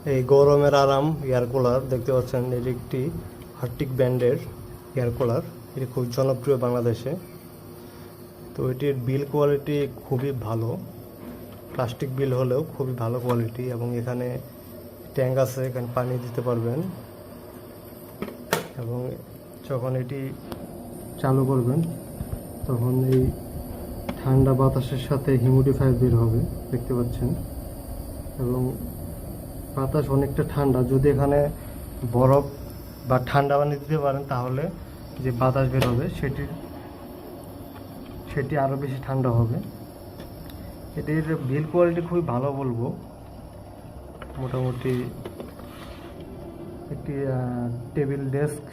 এই গরমের আরাম এয়ার কুলার দেখতে পাচ্ছেন, এটি একটি আর্টিক ব্র্যান্ডের এয়ার কুলার। এটি খুব জনপ্রিয় বাংলাদেশে। তো এটির বিল কোয়ালিটি খুবই ভালো, প্লাস্টিক বিল হলেও খুবই ভালো কোয়ালিটি, এবং এখানে ট্যাঙ্ক আছে, এখানে পানি দিতে পারবেন। এবং যখন এটি চালু করবেন তখন এই ঠান্ডা বাতাসের সাথে হিউমিডিফায়ার বের হবে, দেখতে পাচ্ছেন। এবং বাতাস অনেকটা ঠান্ডা। যদি এখানে বরফ বা ঠান্ডা পানি দিতে পারেন তাহলে যে বাতাস বের হবে সেটি আরও বেশি ঠান্ডা হবে। এটির বিল কোয়ালিটি খুবই ভালো বলবো। মোটামুটি একটি টেবিল ডেস্ক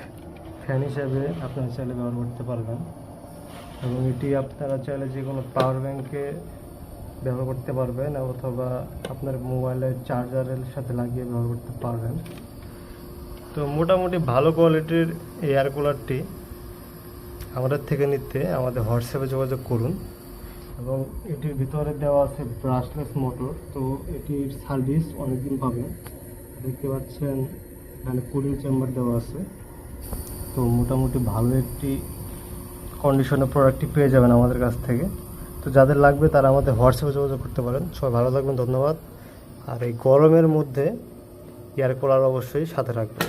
ফ্যান হিসাবে আপনারা চাইলে ব্যবহার করতে পারবেন। এবং এটি আপনারা চাইলে যে কোনো পাওয়ার ব্যাংকে ব্যবহার করতে পারবেন, অথবা আপনার মোবাইলের চার্জারের সাথে লাগিয়ে ব্যবহার করতে পারবেন। তো মোটামুটি ভালো কোয়ালিটির এয়ার কুলারটি আমাদের থেকে নিতে আমাদের হোয়াটসঅ্যাপে যোগাযোগ করুন। এবং এটির ভিতরে দেওয়া আছে ব্রাশলেস মোটর। তো এটির সার্ভিস অনেকদিন পাবেন। দেখতে পাচ্ছেন এখানে কুলিং চেম্বার দেওয়া আছে। তো মোটামুটি ভালো একটি কন্ডিশনের প্রোডাক্টটি পেয়ে যাবেন আমাদের কাছ থেকে। তো যাদের লাগবে তারা আমাদের হোয়াটসঅ্যাপে যোগাযোগ করতে পারেন। সবাই ভালো থাকবেন, ধন্যবাদ। আর এই গরমের মধ্যে এয়ার কুলার অবশ্যই সাথে রাখবেন।